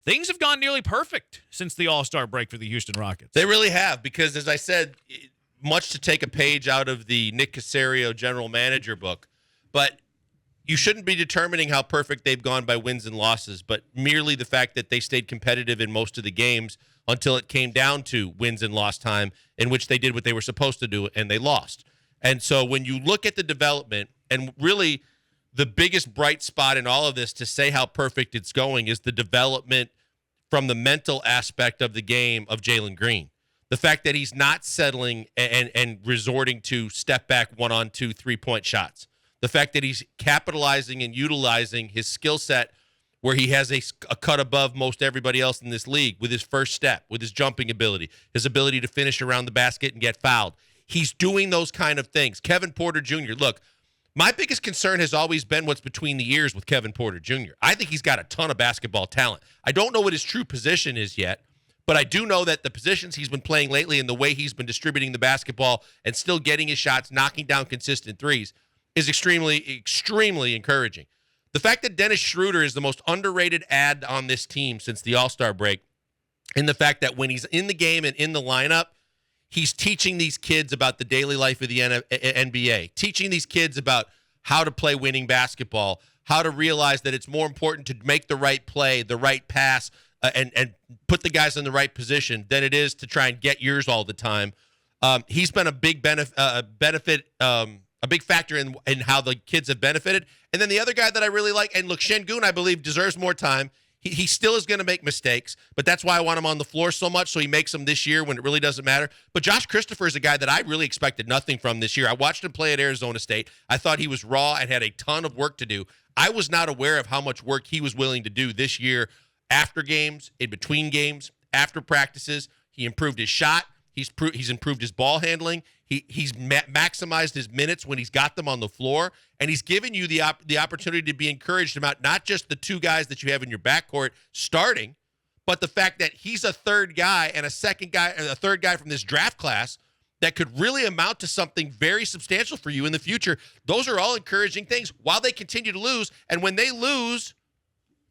things have gone nearly perfect since the All-Star break for the Houston Rockets. They really have, because as I said, much to take a page out of the Nick Caserio general manager book, but you shouldn't be determining how perfect they've gone by wins and losses, but merely the fact that they stayed competitive in most of the games until it came down to wins and loss time, in which they did what they were supposed to do, and they lost. And so when you look at the development, and really the biggest bright spot in all of this to say how perfect it's going is the development from the mental aspect of the game of Jalen Green. The fact that he's not settling and resorting to step back 1-on-2 3-point shots. The fact that he's capitalizing and utilizing his skill set where he has a cut above most everybody else in this league with his first step, with his jumping ability, his ability to finish around the basket and get fouled. He's doing those kind of things. Kevin Porter Jr., look, my biggest concern has always been what's between the ears with Kevin Porter Jr. I think he's got a ton of basketball talent. I don't know what his true position is yet, but I do know that the positions he's been playing lately and the way he's been distributing the basketball and still getting his shots, knocking down consistent threes is extremely, extremely encouraging. The fact that Dennis Schroeder is the most underrated ad on this team since the All-Star break, and the fact that when he's in the game and in the lineup, he's teaching these kids about the daily life of the NBA, teaching these kids about how to play winning basketball, how to realize that it's more important to make the right play, the right pass, and put the guys in the right position than it is to try and get yours all the time. He's been a big benefit, a big factor in how the kids have benefited. And then the other guy that I really like, and look, Şengün, I believe, deserves more time. He still is going to make mistakes, but that's why I want him on the floor so much, so he makes them this year when it really doesn't matter. But Josh Christopher is a guy that I really expected nothing from this year. I watched him play at Arizona State. I thought he was raw and had a ton of work to do. I was not aware of how much work he was willing to do this year after games, in between games, after practices. He improved his shot. He's improved his ball handling. He's maximized his minutes when he's got them on the floor, and he's given you the opportunity to be encouraged about not just the two guys that you have in your backcourt starting, but the fact that he's a third guy and a third guy from this draft class that could really amount to something very substantial for you in the future. Those are all encouraging things while they continue to lose, and when they lose,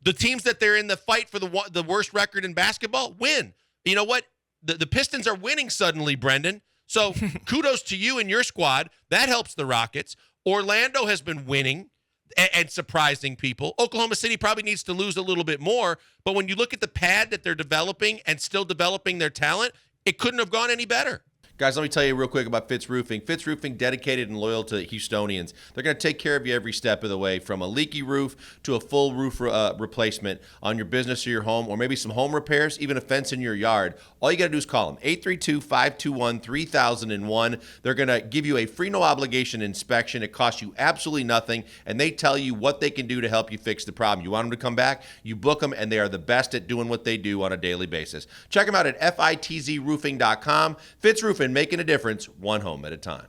the teams that they're in the fight for the worst record in basketball win. You know what? The Pistons are winning suddenly, Brendan. So kudos to you and your squad. That helps the Rockets. Orlando has been winning and surprising people. Oklahoma City probably needs to lose a little bit more. But when you look at the pad that they're developing and still developing their talent, it couldn't have gone any better. Guys, let me tell you real quick about Fitz Roofing. Fitz Roofing, dedicated and loyal to Houstonians. They're going to take care of you every step of the way, from a leaky roof to a full roof replacement on your business or your home, or maybe some home repairs, even a fence in your yard. All you got to do is call them, 832-521-3001. They're going to give you a free, no-obligation inspection. It costs you absolutely nothing, and they tell you what they can do to help you fix the problem. You want them to come back, you book them, and they are the best at doing what they do on a daily basis. Check them out at fitzroofing.com. Fitz Roofing, making a difference one home at a time.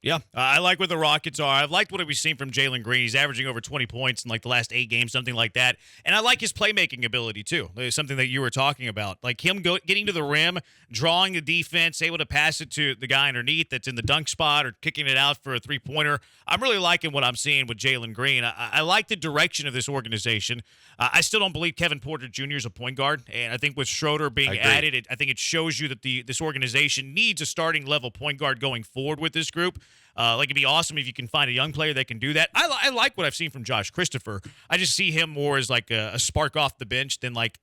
Yeah, I like what the Rockets are. I've liked what we've seen from Jalen Green. He's averaging over 20 points in like the last 8 games, something like that. And I like his playmaking ability too. It's something that you were talking about. Like him getting to the rim, drawing the defense, able to pass it to the guy underneath that's in the dunk spot or kicking it out for a three-pointer. I'm really liking what I'm seeing with Jalen Green. I like the direction of this organization. I still don't believe Kevin Porter Jr. is a point guard. And I think with Schroeder being added, I think it shows you that this organization needs a starting level point guard going forward with this group. It'd be awesome if you can find a young player that can do that. I like what I've seen from Josh Christopher. I just see him more as like a spark off the bench than like,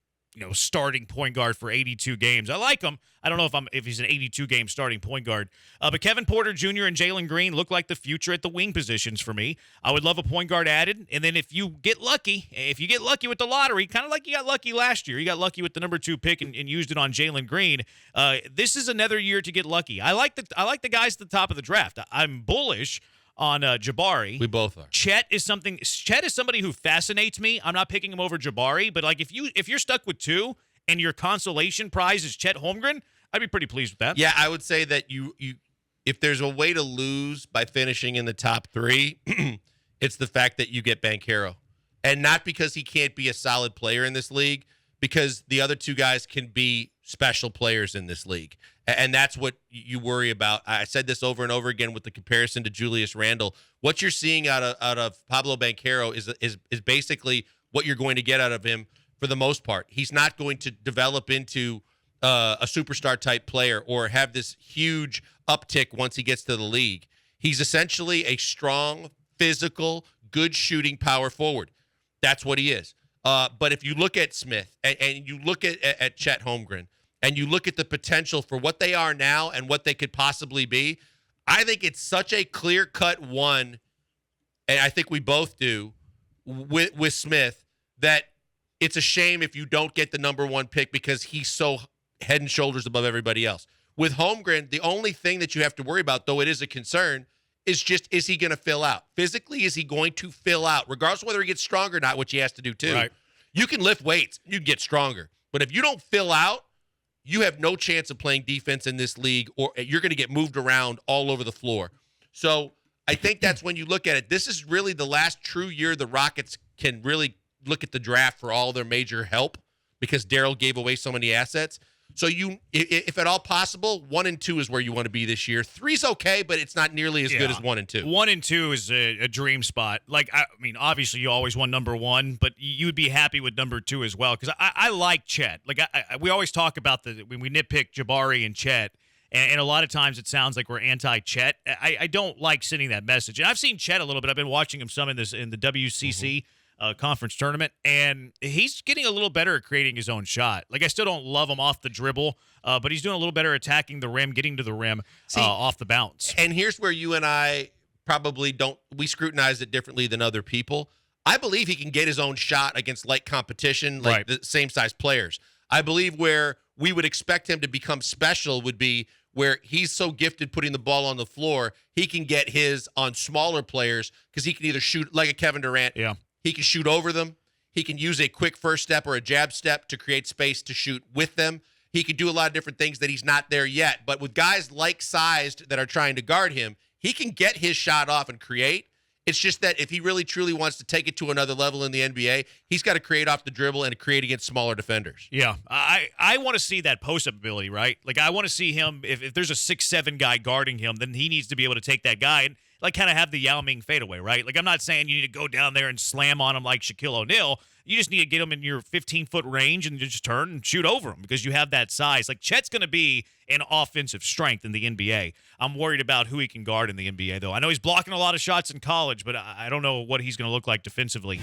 starting point guard for 82 games. I like him. I don't know if he's an 82-game starting point guard. But Kevin Porter Jr. and Jalen Green look like the future at the wing positions for me. I would love a point guard added. And then if you get lucky with the lottery, kind of like you got lucky last year, you got lucky with the number 2 pick and used it on Jalen Green. This is another year to get lucky. I like the guys at the top of the draft. I'm bullish on Jabari. We both are. Chet is somebody who fascinates me. I'm not picking him over Jabari, but like if you're stuck with 2 and your consolation prize is Chet Holmgren, I'd be pretty pleased with that. Yeah, I would say that you if there's a way to lose by finishing in the top 3, it's the fact that you get Banchero. And not because he can't be a solid player in this league, because the other 2 guys can be special players in this league. And that's what you worry about. I said this over and over again with the comparison to Julius Randle. What you're seeing out of Pablo Banchero is basically what you're going to get out of him for the most part. He's not going to develop into a superstar type player or have this huge uptick once he gets to the league. He's essentially a strong, physical, good shooting power forward. That's what he is. But if you look at Smith and you look at Chet Holmgren and you look at the potential for what they are now and what they could possibly be, I think it's such a clear-cut one, and I think we both do, with Smith, that it's a shame if you don't get the number one pick because he's so head and shoulders above everybody else. With Holmgren, the only thing that you have to worry about, though it is a concern, is just, is he going to fill out? Physically, is he going to fill out? Regardless of whether he gets stronger or not, which he has to do too. Right. You can lift weights, you can get stronger. But if you don't fill out, you have no chance of playing defense in this league, or you're going to get moved around all over the floor. So I think that's when you look at it. This is really the last true year the Rockets can really look at the draft for all their major help because Daryl gave away so many assets. So if at all possible, 1 and 2 is where you want to be this year. 3's okay, but it's not nearly as good as 1 and 2. 1 and 2 is a dream spot. Like, I mean, obviously you always want number 1, but you would be happy with number 2 as well. Because I like Chet. Like, we always talk about when we nitpick Jabari and Chet, and a lot of times it sounds like we're anti-Chet. I don't like sending that message. And I've seen Chet a little bit. I've been watching him some in the WCC. Conference tournament, and he's getting a little better at creating his own shot. Like, I still don't love him off the dribble, but he's doing a little better attacking the rim, getting to the rim off the bounce. And here's where you and I probably we scrutinize it differently than other people. I believe he can get his own shot against light competition, like the same size players. I believe where we would expect him to become special would be where he's so gifted putting the ball on the floor, he can get his on smaller players because he can either shoot like a Kevin Durant. Yeah. He can shoot over them. He can use a quick first step or a jab step to create space to shoot with them. He could do a lot of different things that he's not there yet. But with guys like-sized that are trying to guard him, he can get his shot off and create. It's just that if he really truly wants to take it to another level in the NBA, he's got to create off the dribble and create against smaller defenders. Yeah, I want to see that post-up ability, right? Like, I want to see him, if there's a 6'7" guy guarding him, then he needs to be able to take that guy and, like, kind of have the Yao Ming fadeaway, right? Like, I'm not saying you need to go down there and slam on him like Shaquille O'Neal. You just need to get him in your 15-foot range and just turn and shoot over him because you have that size. Like, Chet's going to be an offensive strength in the NBA. I'm worried about who he can guard in the NBA, though. I know he's blocking a lot of shots in college, but I don't know what he's going to look like defensively.